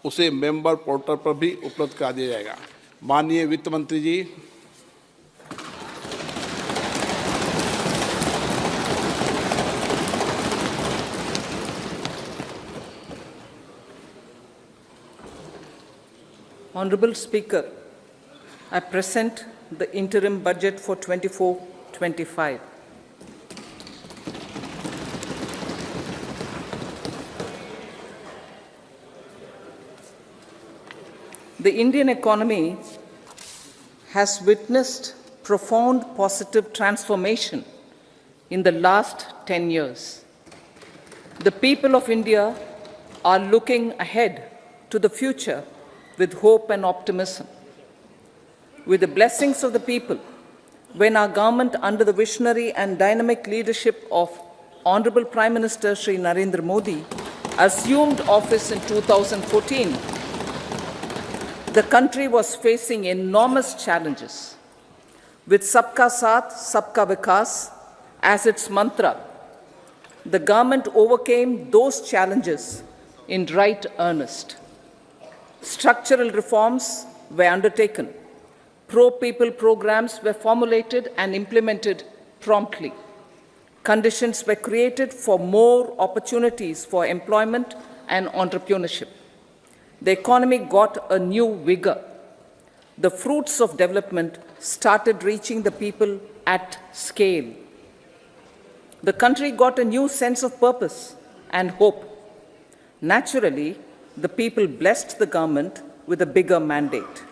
उसे member portal पर भी उपलब्ध करा दिया जाएगा। माननीय वित्त मंत्री जी, Honorable Speaker, I present the interim budget for 24-25. The Indian economy has witnessed profound positive transformation in the last 10 years. The people of India are looking ahead to the future with hope and optimism. With the blessings of the people, when our government, under the visionary and dynamic leadership of Honorable Prime Minister Shri Narendra Modi, assumed office in 2014, the country was facing enormous challenges. With Sabka Saath, Sabka Vikas as its mantra, the government overcame those challenges in right earnest. Structural reforms were undertaken. Pro-people programs were formulated and implemented promptly. Conditions were created for more opportunities for employment and entrepreneurship. The economy got a new vigor. The fruits of development started reaching the people at scale. The country got a new sense of purpose and hope. Naturally, the people blessed the government with a bigger mandate.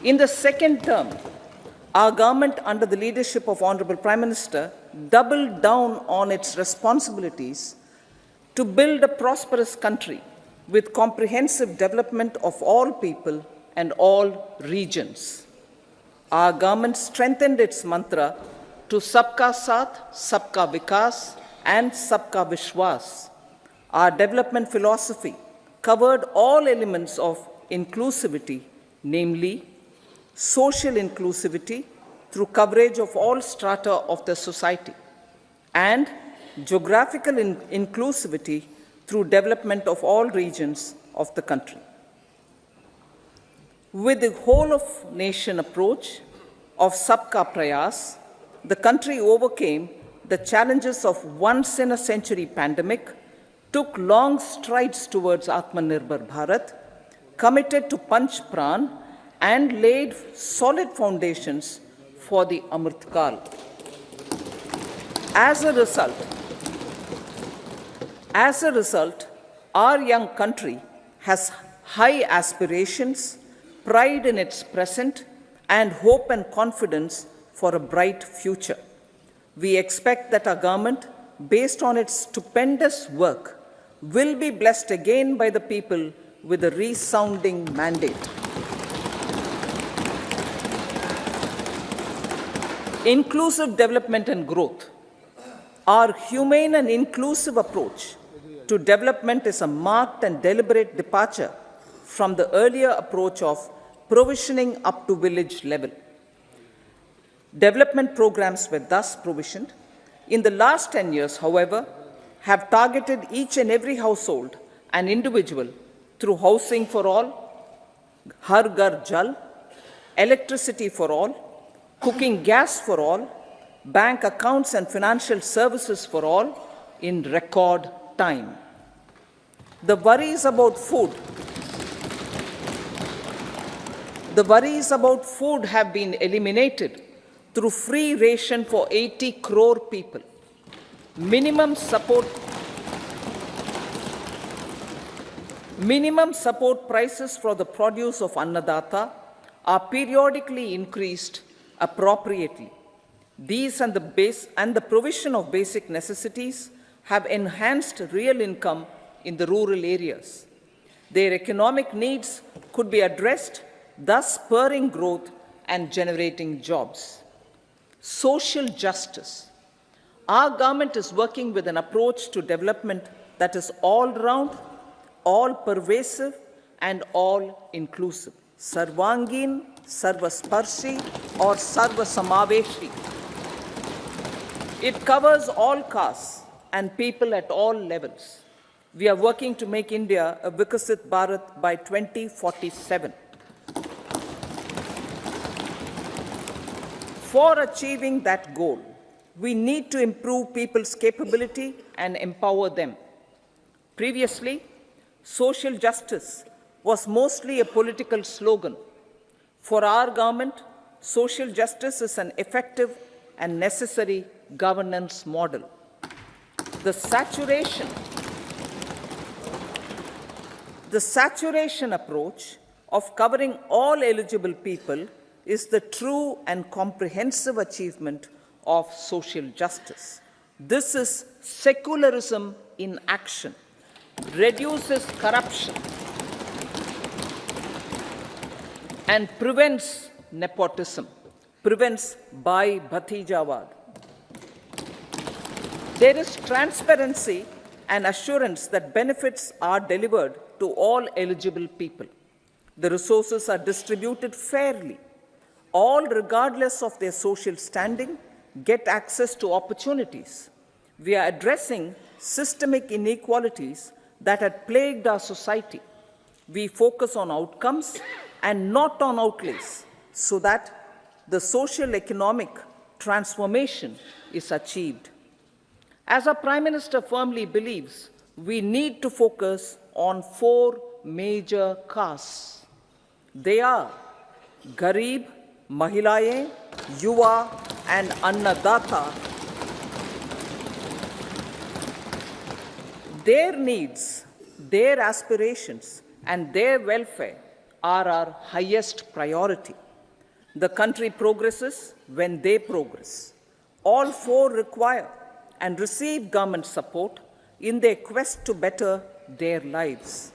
In the second term, our government, under the leadership of Honorable Prime Minister, doubled down on its responsibilities to build a prosperous country with comprehensive development of all people and all regions. Our government strengthened its mantra to Sabka Saath, Sabka Vikas, and Sabka Vishwas. Our development philosophy covered all elements of inclusivity, namely social inclusivity through coverage of all strata of the society, and geographical inclusivity through development of all regions of the country. With the whole of nation approach of Sabka Prayas, the country overcame the challenges of once-in-a-century pandemic, took long strides towards Atmanirbhar Bharat, committed to Panch Pran, and laid solid foundations for the Amrit Kal. As a result, our young country has high aspirations, pride in its present, and hope and confidence for a bright future. We expect that our government, based on its stupendous work, will be blessed again by the people with a resounding mandate. Inclusive development and growth. Our humane and inclusive approach to development is a marked and deliberate departure from the earlier approach of provisioning up to village level. Development programs were thus provisioned. In the last 10 years, however, have targeted each and every household and individual through housing for all, Har Ghar Jal, electricity for all, cooking gas for all, bank accounts and financial services for all in record time. The worries about food have been eliminated through free ration for 80 crore people. Minimum support prices for the produce of Annadata are periodically increased appropriately. These and the provision of basic necessities have enhanced real income in the rural areas. Their economic needs could be addressed, thus spurring growth and generating jobs. Social justice. Our government is working with an approach to development that is all-round, all-pervasive, and all-inclusive. Sarvangin, Sarvasparshi, or Sarvasamaveshi. It covers all castes and people at all levels. We are working to make India a Vikasit Bharat by 2047. For achieving that goal, we need to improve people's capability and empower them. Previously, social justice was mostly a political slogan. For our government, social justice is an effective and necessary governance model. The saturation approach of covering all eligible people is the true and comprehensive achievement of social justice. This is secularism in action, reduces corruption, and prevents nepotism, prevents Bhai Bhatijawad. There is transparency and assurance that benefits are delivered to all eligible people. The resources are distributed fairly. All, regardless of their social standing, get access to opportunities. We are addressing systemic inequalities that had plagued our society. We focus on outcomes and not on outlays so that the social economic transformation is achieved. As our Prime Minister firmly believes, we need to focus on 4 major castes. They are Garib, Mahilaye, Yuva, and Annadata. Their needs, their aspirations, and their welfare are our highest priority. The country progresses when they progress. All 4 require and receive government support in their quest to better their lives.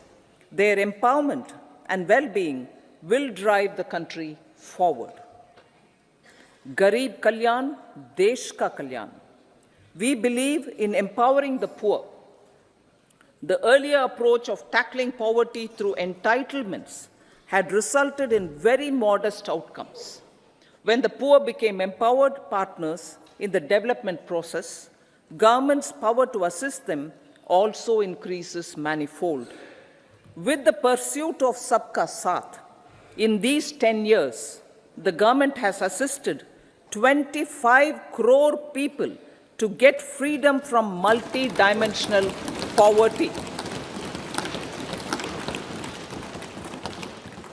Their empowerment and well-being will drive the country forward. Garib Kalyan, Desh Ka Kalyan. We believe in empowering the poor. The earlier approach of tackling poverty through entitlements had resulted in very modest outcomes. When the poor became empowered partners in the development process, government's power to assist them also increases manifold. With the pursuit of Sabka Saath, in these 10 years, the government has assisted 25 crore people to get freedom from multi-dimensional poverty.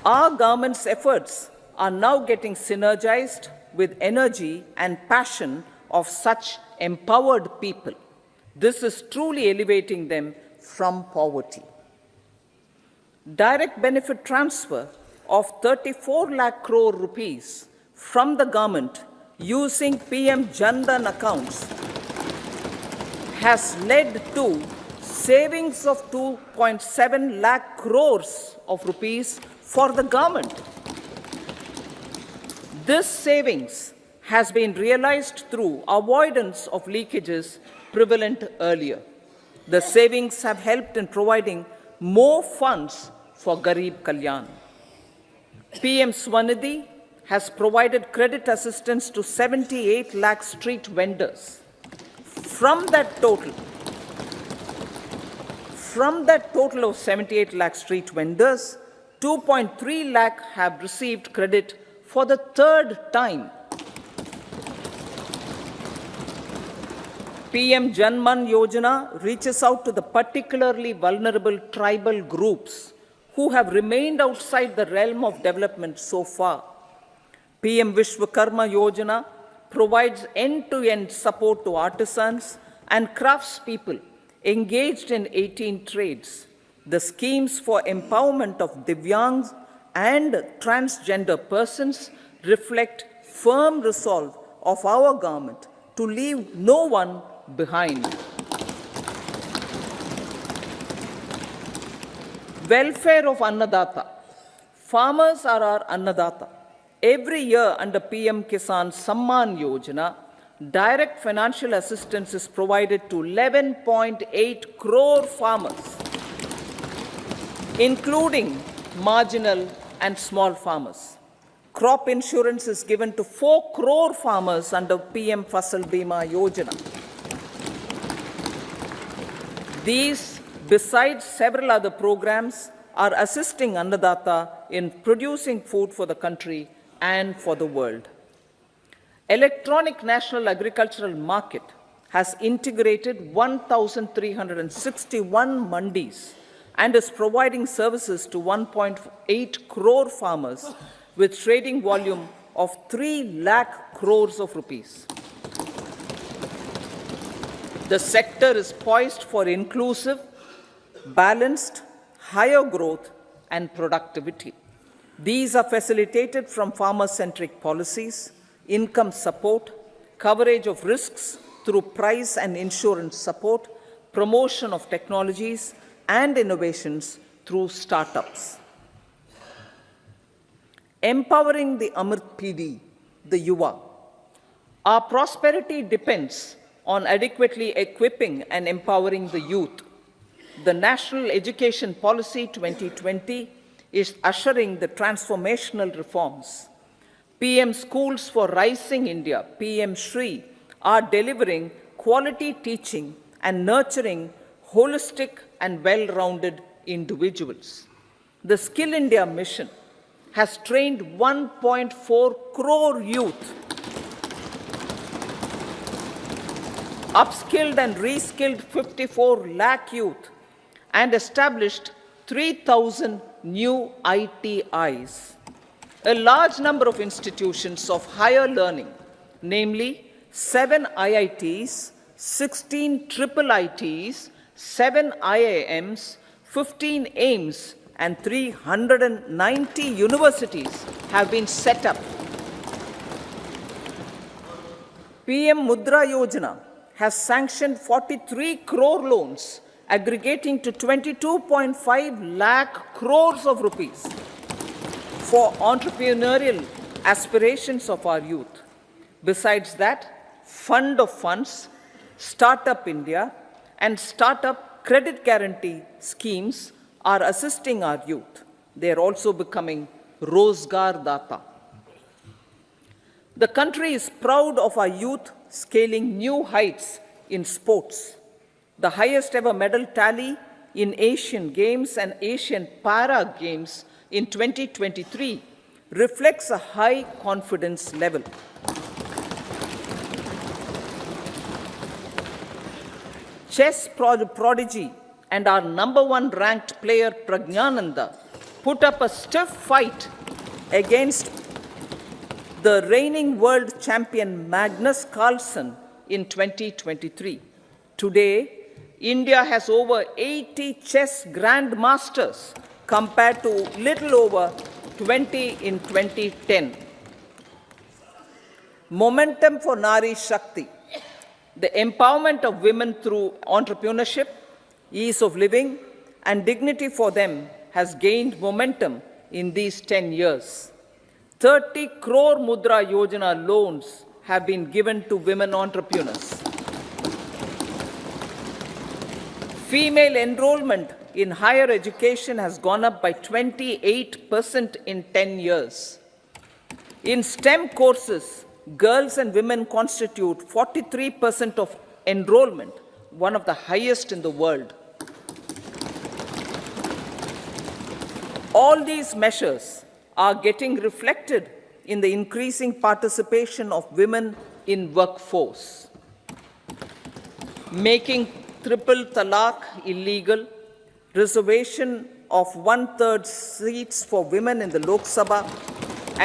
Our government's efforts are now getting synergized with energy and passion of such empowered people. This is truly elevating them from poverty. Direct benefit transfer of 34 lakh crore rupees from the government using PM Jan Dhan accounts has led to savings of 2.7 lakh crores of rupees for the government. This savings has been realized through avoidance of leakages prevalent earlier. The savings have helped in providing more funds for Garib Kalyan. PM Swanidhi has provided credit assistance to 78 lakh street vendors. From that total of 78 lakh street vendors, 2.3 lakh have received credit for the 3rd time. PM Janman Yojana reaches out to the particularly vulnerable tribal groups who have remained outside the realm of development so far. PM Vishwakarma Yojana provides end-to-end support to artisans and craftspeople engaged in 18 trades. The schemes for empowerment of Divyangs and transgender persons reflect firm resolve of our government to leave no one behind. Welfare of Annadata. Farmers are our Annadata. Every year under PM Kisan Samman Yojana, direct financial assistance is provided to 11.8 crore farmers, including marginal and small farmers. Crop insurance is given to 4 crore farmers under PM Fasal Bima Yojana. These besides several other programs, are assisting Annadata in producing food for the country and for the world. Electronic National Agricultural Market has integrated 1,361 mandis and is providing services to 1.8 crore farmers with trading volume of 3 lakh crores of rupees. The sector is poised for inclusive, balanced, higher growth and productivity. These are facilitated from farmer-centric policies, income support, coverage of risks through price and insurance support, promotion of technologies and innovations through startups. Empowering the Amrit PD, the Yuva. Our prosperity depends on adequately equipping and empowering the youth. The National Education Policy 2020 is ushering the transformational reforms. PM Schools for Rising India, PM Shri, are delivering quality teaching and nurturing holistic and well-rounded individuals. The Skill India mission has trained 1.4 crore youth, upskilled and reskilled 54 lakh youth, and established 3,000 new ITIs. A large number of institutions of higher learning, namely 7 IITs, 16 triple ITs, 7 IIMs, 15 AIMS, and 390 universities have been set up. PM Mudra Yojana has sanctioned 43 crore loans aggregating to 22.5 lakh crores of rupees for entrepreneurial aspirations of our youth. Besides that, Fund of Funds, Startup India, and Startup Credit Guarantee schemes are assisting our youth. They are also becoming Rozgar Data. The country is proud of our youth scaling new heights in sports. The highest ever medal tally in Asian Games and Asian Para Games in 2023 reflects a high confidence level. Chess prodigy and our #1 ranked player Pragyananda put up a stiff fight against the reigning world champion Magnus Carlsen in 2023. Today, India has over 80 chess grandmasters compared to little over 20 in 2010. Momentum for Nari Shakti. The empowerment of women through entrepreneurship, ease of living, and dignity for them has gained momentum in these 10 years. 30 crore Mudra Yojana loans have been given to women entrepreneurs. Female enrollment in higher education has gone up by 28% in 10 years. In STEM courses, girls and women constitute 43% of enrollment, one of the highest in the world. All these measures are getting reflected in the increasing participation of women in workforce. Making triple talaq illegal, reservation of 1/3 seats for women in the Lok Sabha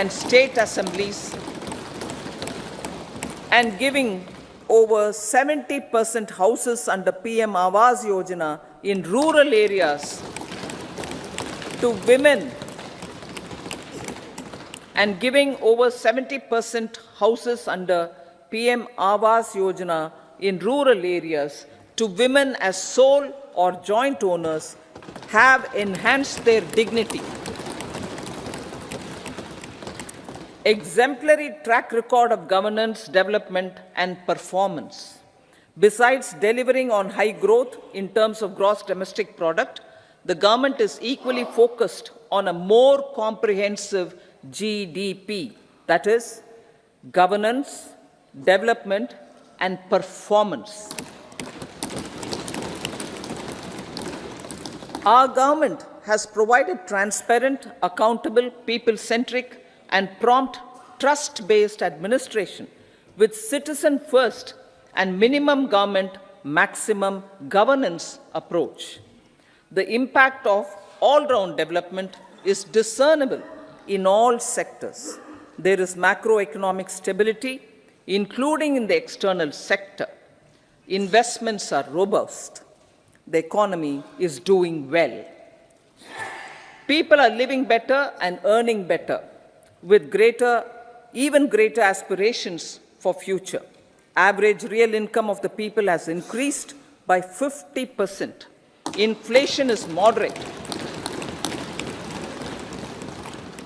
and state assemblies, and giving over 70% houses under PM Awas Yojana in rural areas to women, and giving over 70% houses under PM Awas Yojana in rural areas to women as sole or joint owners have enhanced their dignity. Exemplary track record of governance, development, and performance. Besides delivering on high growth in terms of gross domestic product, the government is equally focused on a more comprehensive GDP, that is, governance, development, and performance. Our government has provided transparent, accountable, people-centric, and prompt, trust-based administration with citizen-first and minimum government, maximum governance approach. The impact of all-round development is discernible in all sectors. There is macroeconomic stability, including in the external sector. Investments are robust. The economy is doing well. People are living better and earning better, with even greater aspirations for future. Average real income of the people has increased by 50%. Inflation is moderate.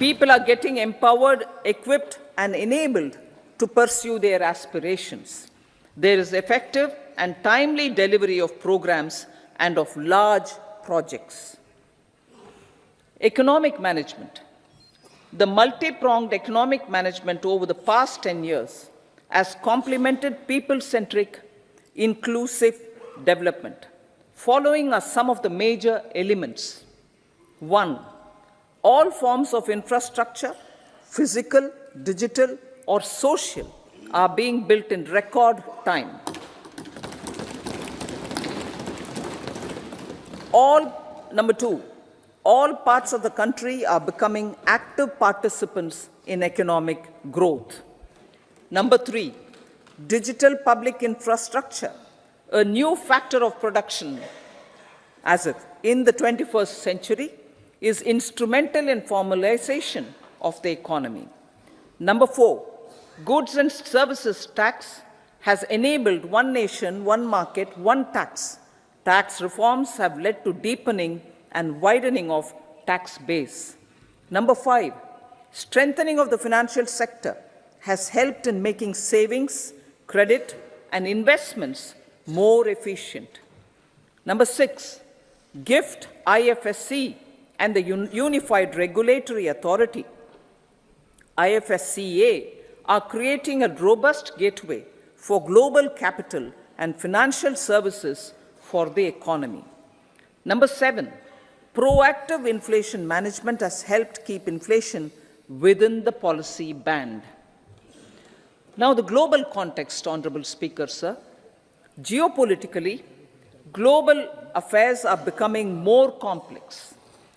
People are getting empowered, equipped, and enabled to pursue their aspirations. There is effective and timely delivery of programs and of large projects. Economic management. The multi-pronged economic management over the past 10 years has complemented people-centric, inclusive development. Following are some of the major elements. 1. All forms of infrastructure, physical, digital, or social, are being built in record time. Number 2, all parts of the country are becoming active participants in economic growth. Number 3, digital public infrastructure, a new factor of production as if in the 21st century, is instrumental in formalization of the economy. Number 4, goods and services tax has enabled one nation, one market, one tax. Tax reforms have led to deepening and widening of tax base. Number 5, strengthening of the financial sector has helped in making savings, credit, and investments more efficient. Number 6, GIFT, IFSC, and the Unified Regulatory Authority, IFSCA, are creating a robust gateway for global capital and financial services for the economy. Number 7, proactive inflation management has helped keep inflation within the policy band. Now, the global context, Honorable Speaker, sir. Geopolitically, global affairs are becoming more complex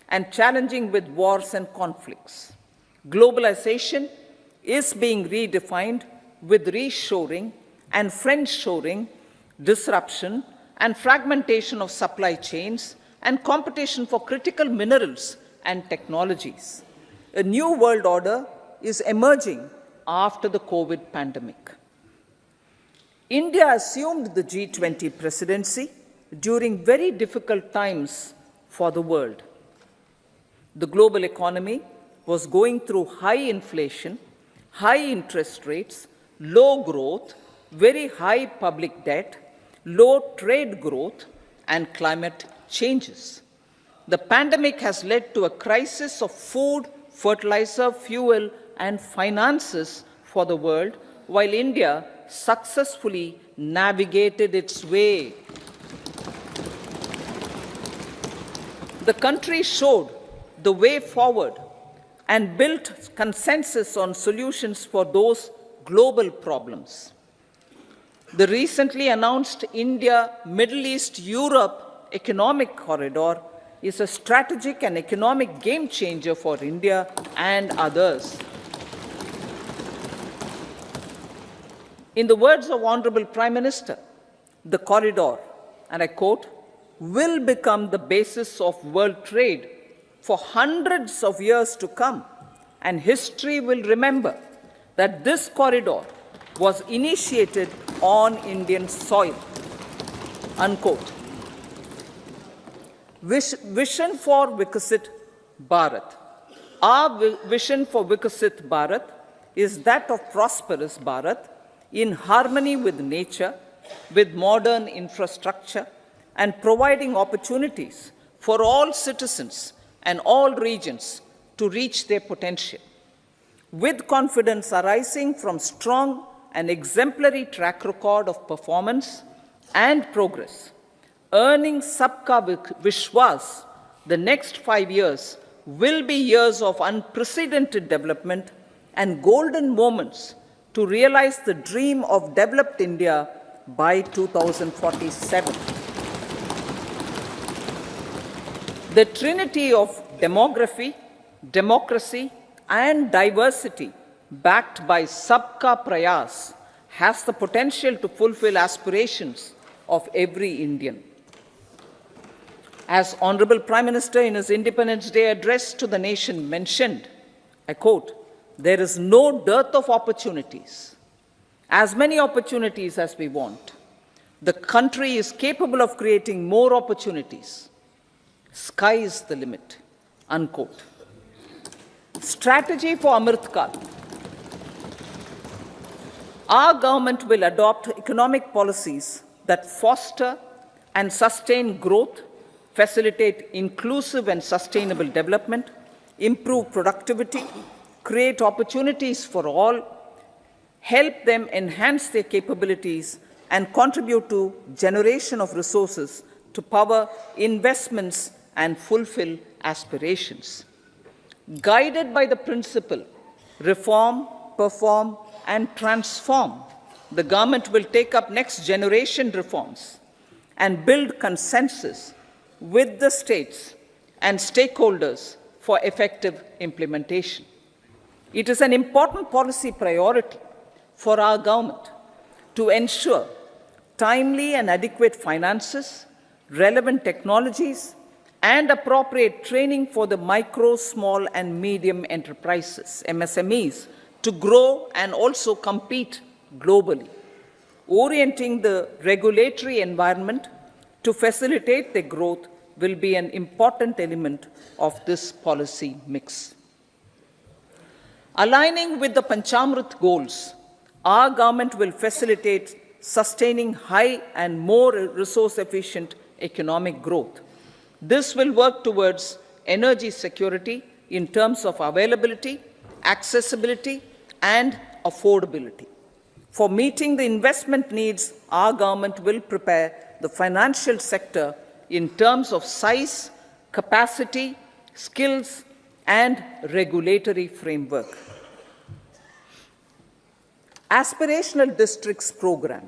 and challenging with wars and conflicts. Globalization is being redefined with reshoring and friendshoring, disruption and fragmentation of supply chains, and competition for critical minerals and technologies. A new world order is emerging after the COVID pandemic. India assumed the G20 presidency during very difficult times for the world. The global economy was going through high inflation, high interest rates, low growth, very high public debt, low trade growth, and climate changes. The pandemic has led to a crisis of food, fertilizer, fuel, and finances for the world, while India successfully navigated its way. The country showed the way forward and built consensus on solutions for those global problems. The recently announced India-Middle East-Europe economic corridor is a strategic and economic game changer for India and others. In the words of Honorable Prime Minister, the corridor, and I quote, will become the basis of world trade for hundreds of years to come, and history will remember that this corridor was initiated on Indian soil, unquote. Vision for Vikasit Bharat. Our vision for Vikasit Bharat is that of prosperous Bharat in harmony with nature, with modern infrastructure, and providing opportunities for all citizens and all regions to reach their potential. With confidence arising from strong and exemplary track record of performance and progress, earning Sabka Vishwas the next 5 years will be years of unprecedented development and golden moments to realize the dream of developed India by 2047. The trinity of demography, democracy, and diversity, backed by Sabka Prayas, has the potential to fulfill aspirations of every Indian. As Honorable Prime Minister in his Independence Day address to the nation mentioned, I quote, "There is no dearth of opportunities, as many opportunities as we want. The country is capable of creating more opportunities. Sky is the limit," unquote. Strategy for Amrit Kal. Our government will adopt economic policies that foster and sustain growth, facilitate inclusive and sustainable development, improve productivity, create opportunities for all, help them enhance their capabilities, and contribute to generation of resources to power investments and fulfill aspirations. Guided by the principle, reform, perform, and transform, the government will take up next generation reforms and build consensus with the states and stakeholders for effective implementation. It is an important policy priority for our government to ensure timely and adequate finances, relevant technologies, and appropriate training for the micro, small, and medium enterprises, MSMEs, to grow and also compete globally. Orienting the regulatory environment to facilitate their growth will be an important element of this policy mix. Aligning with the Panchamrit goals, our government will facilitate sustaining high and more resource-efficient economic growth. This will work towards energy security in terms of availability, accessibility, and affordability. For meeting the investment needs, our government will prepare the financial sector in terms of size, capacity, skills, and regulatory framework. Aspirational Districts Program.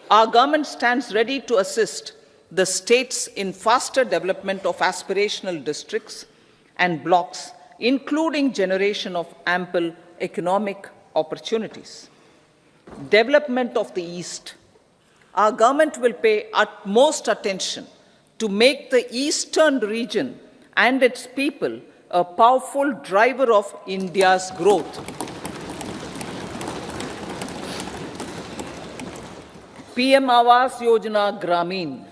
Our government stands ready to assist the states in faster development of aspirational districts and blocks, including generation of ample economic opportunities. Development of the East. Our government will pay utmost attention to make the eastern region and its people a powerful driver of India's growth. PM Awas Yojana Gramin.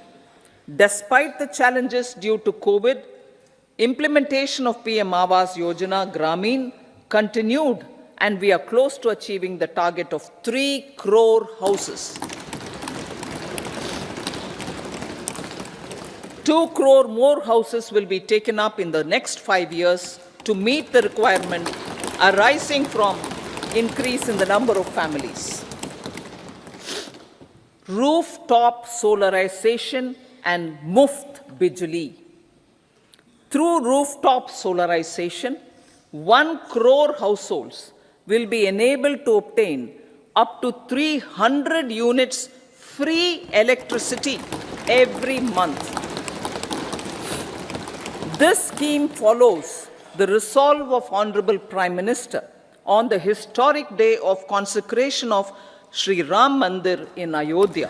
Despite the challenges due to COVID, implementation of PM Awas Yojana Gramin continued, and we are close to achieving the target of 3 crore houses. 2 crore more houses will be taken up in the next 5 years to meet the requirement arising from increase in the number of families. Rooftop solarization and Muft Bijli. Through rooftop solarization, 1 crore households will be enabled to obtain up to 300 units free electricity every month. This scheme follows the resolve of Honorable Prime Minister on the historic day of consecration of Sri Ram Mandir in Ayodhya.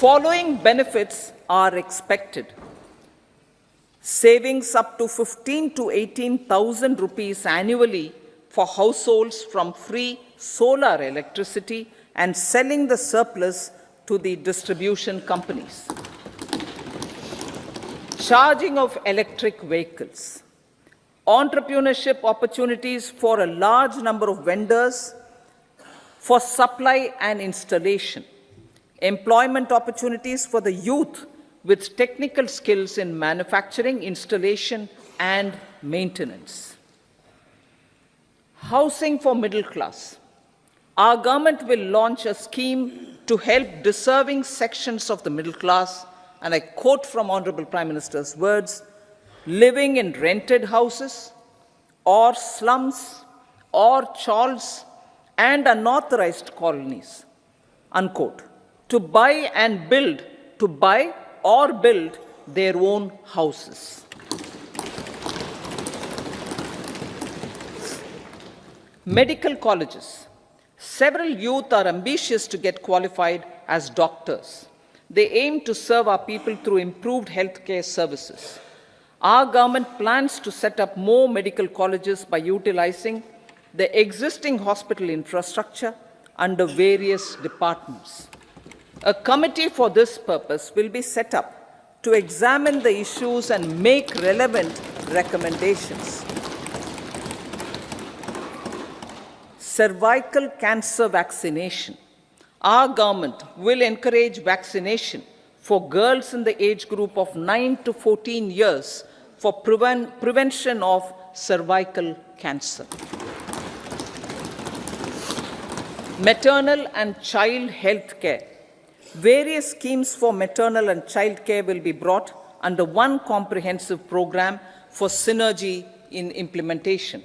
Following benefits are expected. Savings up to 15 to 18,000 rupees annually for households from free solar electricity and selling the surplus to the distribution companies. Charging of electric vehicles. Entrepreneurship opportunities for a large number of vendors for supply and installation. Employment opportunities for the youth with technical skills in manufacturing, installation, and maintenance. Housing for middle class. Our government will launch a scheme to help deserving sections of the middle class, and I quote from Honorable Prime Minister's words, living in rented houses or slums or chawls and unauthorized colonies, unquote, to buy or build their own houses. Medical colleges. Several youth are ambitious to get qualified as doctors. They aim to serve our people through improved healthcare services. Our government plans to set up more medical colleges by utilizing the existing hospital infrastructure under various departments. A committee for this purpose will be set up to examine the issues and make relevant recommendations. Cervical cancer vaccination. Our government will encourage vaccination for girls in the age group of 9 to 14 years for prevention of cervical cancer. Maternal and child health care. Various schemes for maternal and child care will be brought under one comprehensive program for synergy in implementation.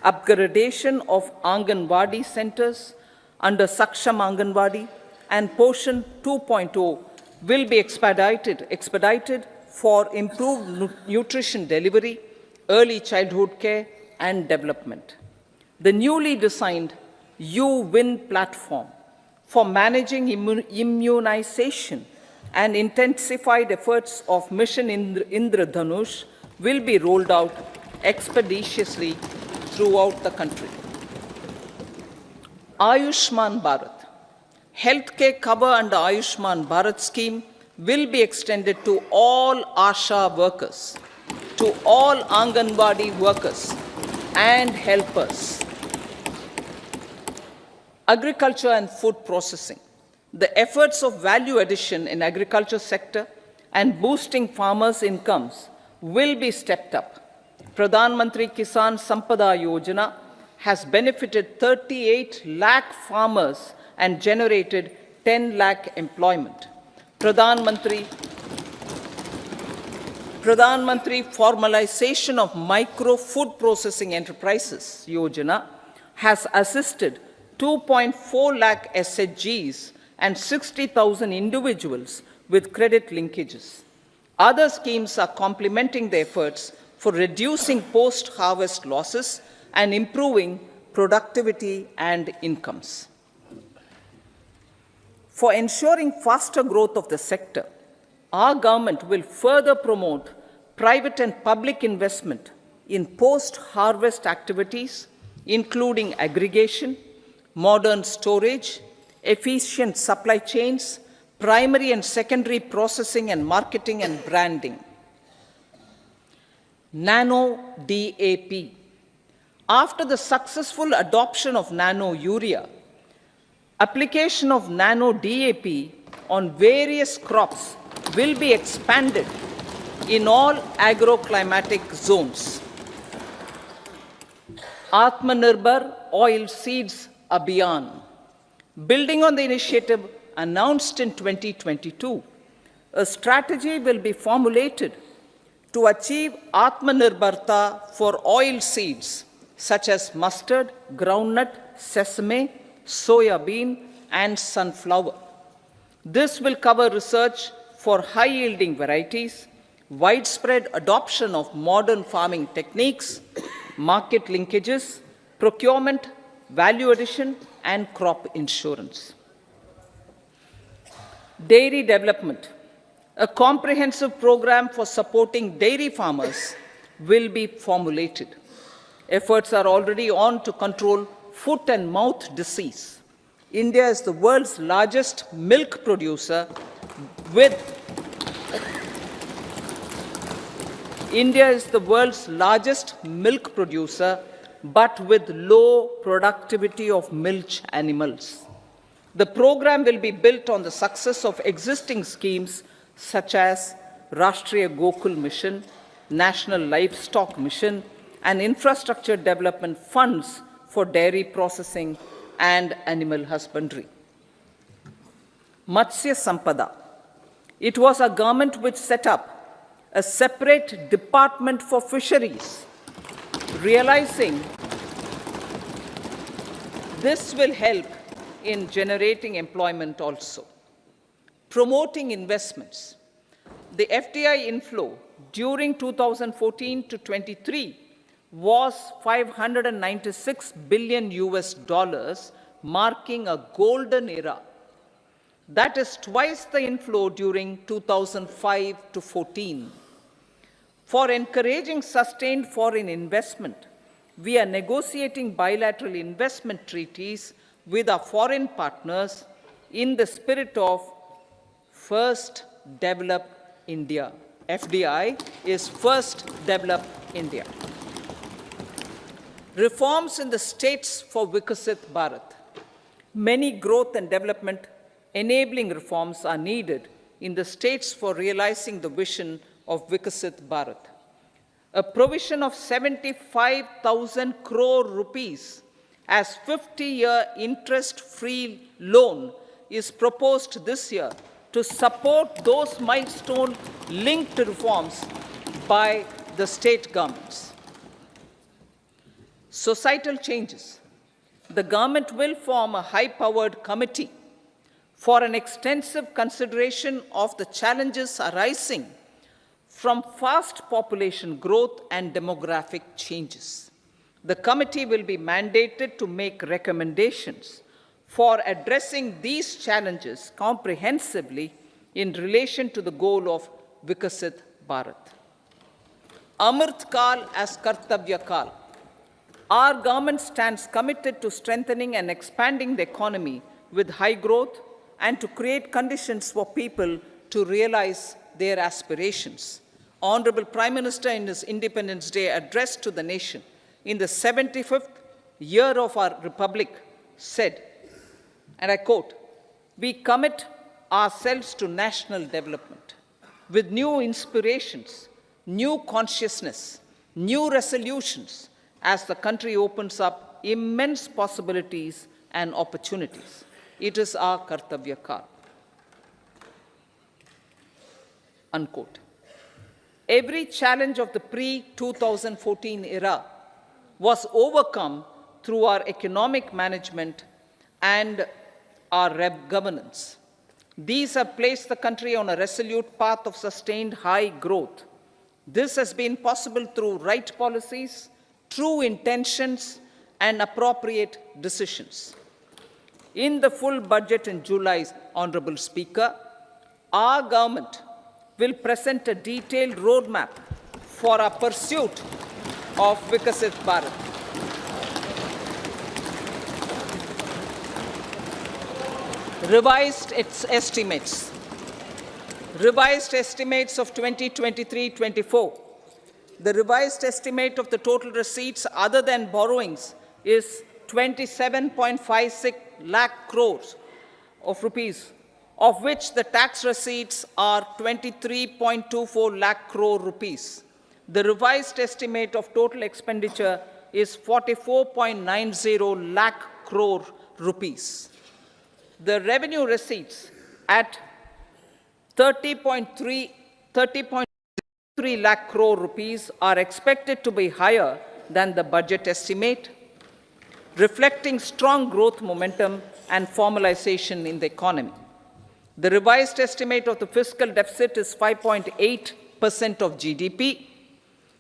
Upgradation of Anganwadi centers under Saksham Anganwadi and Poshan 2.0 will be expedited for improved nutrition delivery, early childhood care and development. The newly designed U-Win platform for managing immunization and intensified efforts of Mission Indradhanush will be rolled out expeditiously throughout the country. Ayushman Bharat. Healthcare cover under Ayushman Bharat scheme will be extended to all ASHA workers, to all Anganwadi workers and helpers. Agriculture and food processing. The efforts of value addition in agriculture sector and boosting farmers' incomes will be stepped up. Pradhan Mantri Kisan Sampada Yojana has benefited 38 lakh farmers and generated 10 lakh employment. Pradhan Mantri Formalization of Micro Food Processing Enterprises Yojana has assisted 2.4 lakh SHGs and 60,000 individuals with credit linkages. Other schemes are complementing the efforts for reducing post-harvest losses and improving productivity and incomes. For ensuring faster growth of the sector, our government will further promote private and public investment in post-harvest activities, including aggregation, modern storage, efficient supply chains, primary and secondary processing and marketing and branding. Nano DAP. After the successful adoption of nano urea, application of nano DAP on various crops will be expanded in all agroclimatic zones. Atmanirbhar Oil Seeds Abhiyan. Building on the initiative announced in 2022, a strategy will be formulated to achieve Atmanirbharta for oil seeds such as mustard, groundnut, sesame, soya bean, and sunflower. This will cover research for high-yielding varieties, widespread adoption of modern farming techniques, market linkages, procurement, value addition, and crop insurance. Dairy development. A comprehensive program for supporting dairy farmers will be formulated. Efforts are already on to control foot and mouth disease. India is the world's largest milk producer but with low productivity of milch animals. The program will be built on the success of existing schemes such as Rashtriya Gokul Mission, National Livestock Mission, and infrastructure development funds for dairy processing and animal husbandry. Matsya Sampada. It was our government which set up a separate department for fisheries, realizing this will help in generating employment also. Promoting investments. The FDI inflow during 2014 to 23 was $596 billion US, marking a golden era. That is twice the inflow during 2005 to 14. For encouraging sustained foreign investment, we are negotiating bilateral investment treaties with our foreign partners in the spirit of First Develop India. FDI is First Develop India. Reforms in the states for Vikasit Bharat. Many growth and development enabling reforms are needed in the states for realizing the vision of Vikasit Bharat. A provision of 75,000 crore rupees as 50-year interest-free loan is proposed this year to support those milestone-linked reforms by the state governments. Societal changes. The government will form a high-powered committee for an extensive consideration of the challenges arising from fast population growth and demographic changes. The committee will be mandated to make recommendations for addressing these challenges comprehensively in relation to the goal of Vikasit Bharat. Amrit Kal as Kartavya Kal. Our government stands committed to strengthening and expanding the economy with high growth and to create conditions for people to realize their aspirations. Honorable Prime Minister, in his Independence Day address to the nation in the 75th year of our Republic, said, and I quote, "We commit ourselves to national development with new inspirations, new consciousness, new resolutions as the country opens up immense possibilities and opportunities. It is our Kartavya Kal." Unquote. Every challenge of the pre-2014 era was overcome through our economic management and our governance. These have placed the country on a resolute path of sustained high growth. This has been possible through right policies, true intentions, and appropriate decisions. In the full budget in July, Honorable Speaker, our government will present a detailed roadmap for our pursuit of Vikasit Bharat. Revised estimates. Revised estimates of 2023-24. The revised estimate of the total receipts other than borrowings is 27.56 lakh crores of rupees, of which the tax receipts are 23.24 lakh crore rupees. The revised estimate of total expenditure is 44.90 lakh crore rupees. The revenue receipts at 30.3 lakh crore rupees are expected to be higher than the budget estimate, reflecting strong growth momentum and formalization in the economy. The revised estimate of the fiscal deficit is 5.8% of GDP,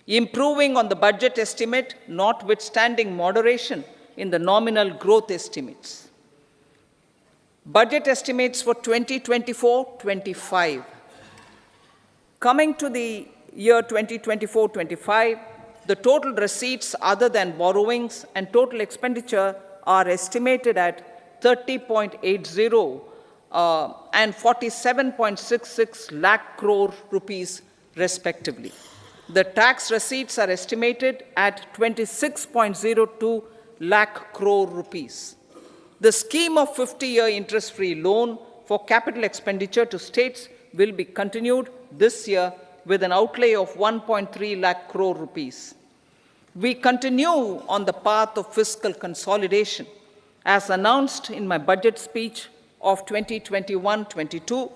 improving on the budget estimate, notwithstanding moderation in the nominal growth estimates. Budget estimates for 2024-25. Coming to the year 2024-25, the total receipts other than borrowings and total expenditure are estimated at 30.80 and 47.66 lakh crore rupees respectively. The tax receipts are estimated at 26.02 lakh crore rupees. The scheme of 50-year interest-free loan for capital expenditure to states will be continued this year with an outlay of 1.3 lakh crore rupees. We continue on the path of fiscal consolidation as announced in my budget speech of 2021-22,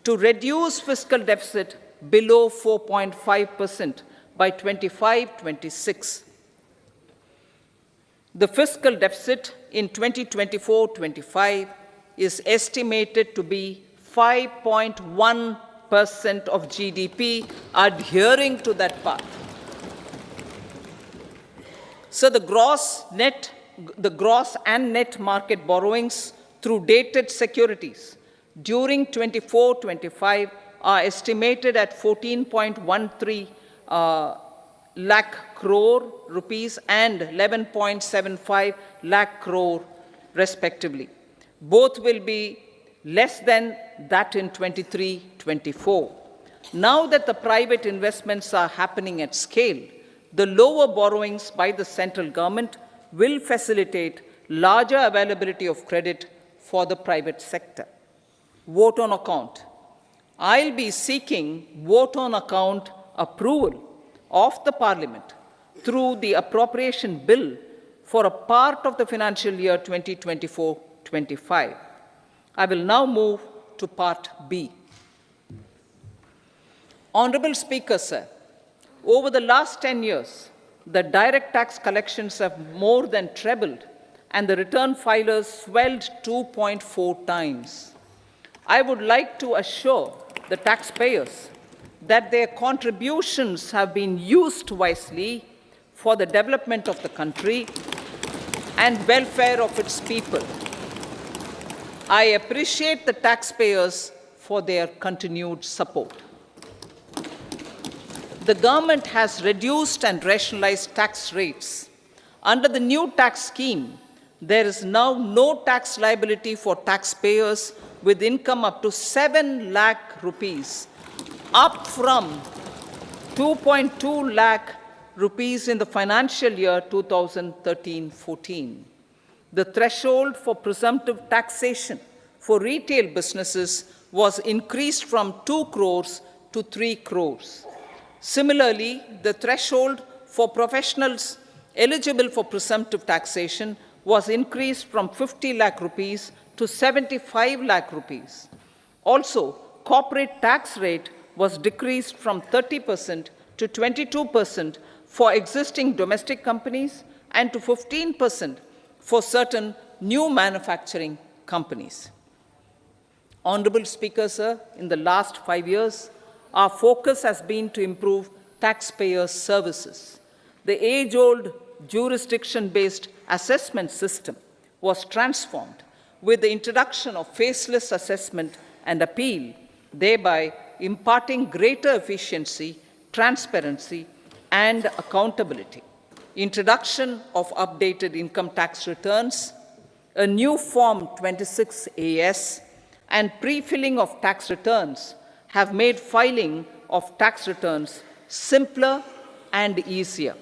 to reduce fiscal deficit below 4.5% by 25-26. The fiscal deficit in 2024-25 is estimated to be 5.1% of GDP, adhering to that path. So the gross and net market borrowings through dated securities during 24-25 are estimated at 14.13 lakh crore rupees and 11.75 lakh crore respectively. Both will be less than that in 23-24. Now that the private investments are happening at scale, the lower borrowings by the central government will facilitate larger availability of credit for the private sector. Vote on account. I'll be seeking vote on account approval of the Parliament through the appropriation bill for a part of the financial year 2024-25. I will now move to Part B. Honorable Speaker, sir, over the last 10 years, the direct tax collections have more than trebled and the return filers swelled 2.4 times. I would like to assure the taxpayers that their contributions have been used wisely for the development of the country and welfare of its people. I appreciate the taxpayers for their continued support. The government has reduced and rationalized tax rates. Under the new tax scheme, there is now no tax liability for taxpayers with income up to 7 lakh rupees, up from 2.2 lakh rupees in the financial year 2013-14. The threshold for presumptive taxation for retail businesses was increased from 2 crores to 3 crores. Similarly, the threshold for professionals eligible for presumptive taxation was increased from 50 lakh rupees to 75 lakh rupees. Also, corporate tax rate was decreased from 30% to 22% for existing domestic companies and to 15% for certain new manufacturing companies. Honorable Speaker, sir, in the last 5 years, our focus has been to improve taxpayer services. The age-old jurisdiction-based assessment system was transformed with the introduction of faceless assessment and appeal, thereby imparting greater efficiency, transparency, and accountability. Introduction of updated income tax returns, a new Form 26AS, and pre-filling of tax returns have made filing of tax returns simpler and easier.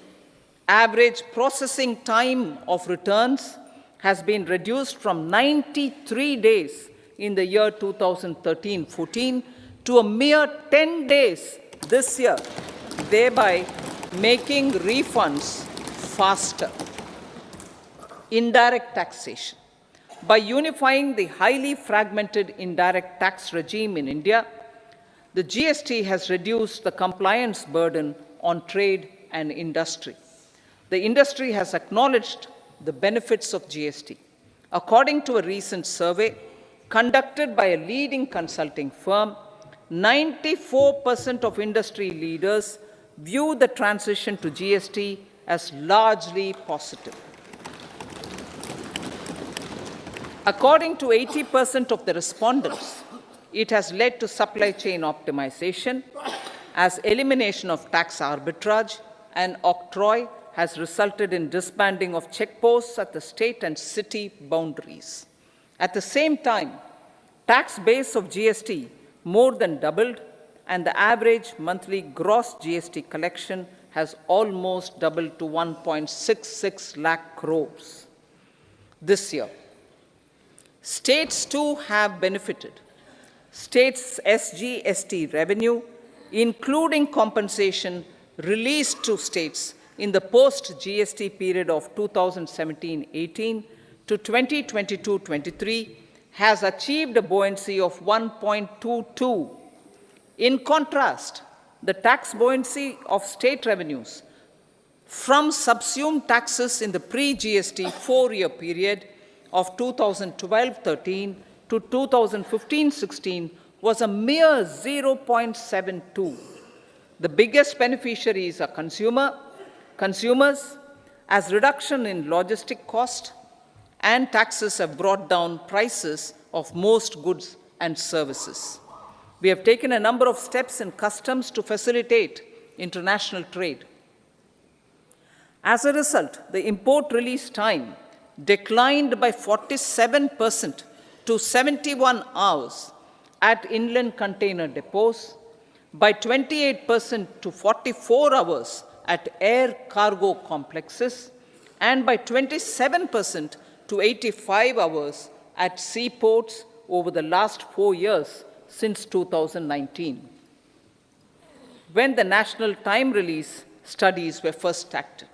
Average processing time of returns has been reduced from 93 days in the year 2013-14 to a mere 10 days this year, thereby making refunds faster. Indirect taxation. By unifying the highly fragmented indirect tax regime in India, the GST has reduced the compliance burden on trade and industry. The industry has acknowledged the benefits of GST. According to a recent survey conducted by a leading consulting firm, 94% of industry leaders view the transition to GST as largely positive. According to 80% of the respondents, it has led to supply chain optimization, as elimination of tax arbitrage and octroi has resulted in disbanding of checkposts at the state and city boundaries. At the same time, tax base of GST more than doubled, and the average monthly gross GST collection has almost doubled to 1.66 lakh crores this year. States too have benefited. States' SGST revenue, including compensation released to states in the post-GST period of 2017-18, to 2022-23 has achieved a buoyancy of 1.22. In contrast, the tax buoyancy of state revenues from subsumed taxes in the pre-GST four-year period of 2012-13 to 2015-16 was a mere 0.72. The biggest beneficiaries are consumers, as reduction in logistic cost and taxes have brought down prices of most goods and services. We have taken a number of steps in customs to facilitate international trade. As a result, the import release time declined by 47% to 71 hours at inland container depots, by 28% to 44 hours at air cargo complexes, and by 27% to 85 hours at seaports over the last 4 years since 2019, when the national time release studies were first started.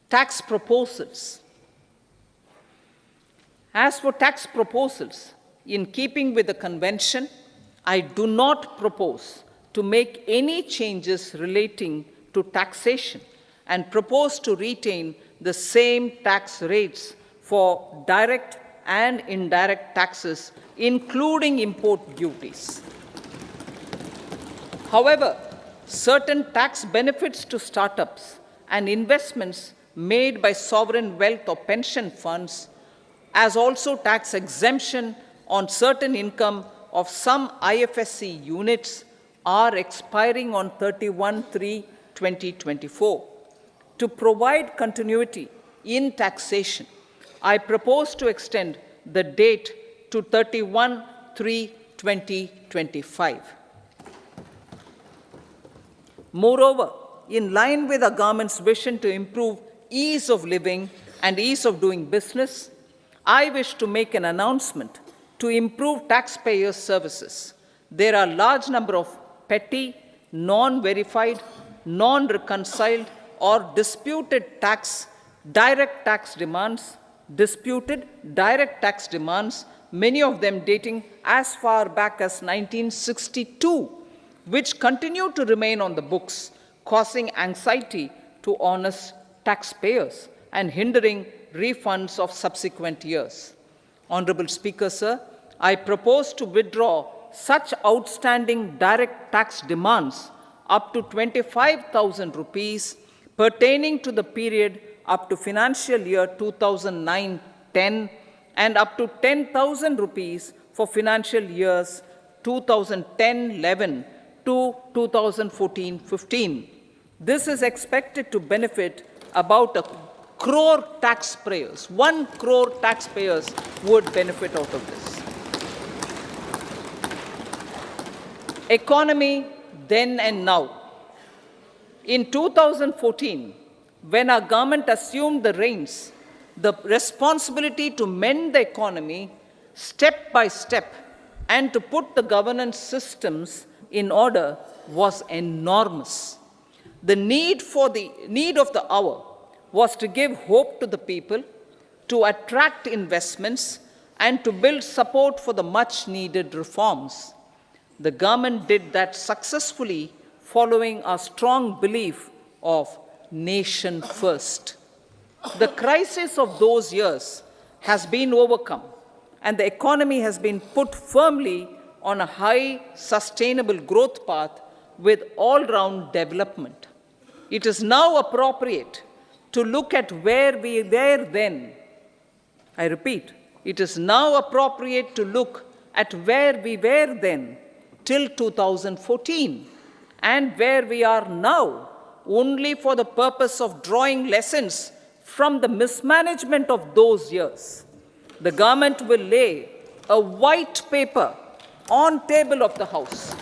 Tax proposals. As for tax proposals, in keeping with the convention, I do not propose to make any changes relating to taxation and propose to retain the same tax rates for direct and indirect taxes, including import duties. However, certain tax benefits to startups and investments made by sovereign wealth or pension funds, as also tax exemption on certain income of some IFSC units, are expiring on 31/3/2024. To provide continuity in taxation, I propose to extend the date to 31/3/2025. Moreover, in line with our government's vision to improve ease of living and ease of doing business, I wish to make an announcement to improve taxpayer services. There are a large number of petty, non-verified, non-reconciled, or disputed direct tax demands, many of them dating as far back as 1962, which continue to remain on the books, causing anxiety to honest taxpayers and hindering refunds of subsequent years. Honorable Speaker, sir, I propose to withdraw such outstanding direct tax demands up to 25,000 rupees pertaining to the period up to financial year 2009-10 and up to 10,000 rupees for financial years 2010-11 to 2014-15. This is expected to benefit about 1 crore taxpayers. 1 crore taxpayers would benefit out of this. Economy then and now. In 2014, when our government assumed the reins, the responsibility to mend the economy step by step and to put the governance systems in order was enormous. The need of the hour was to give hope to the people, to attract investments, and to build support for the much-needed reforms. The government did that successfully, following a strong belief of nation first. The crisis of those years has been overcome, and the economy has been put firmly on a high, sustainable growth path with all-round development. It is now appropriate to look at where we were then. I repeat, it is now appropriate to look at where we were then till 2014 and where we are now, only for the purpose of drawing lessons from the mismanagement of those years. The government will lay a white paper on table of the House.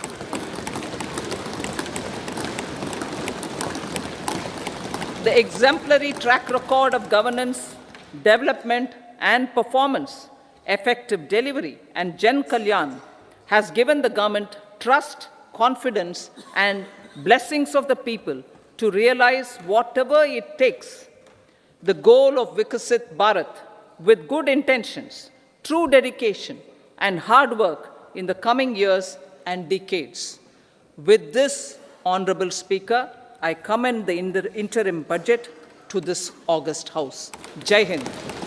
The exemplary track record of governance, development, and performance, effective delivery, and Jan Kalyan has given the government trust, confidence, and blessings of the people to realize whatever it takes. the goal of Vikasit Bharat with good intentions, true dedication, and hard work in the coming years and decades. With this, Honorable Speaker, I commend the interim budget to this august House. Jai Hind.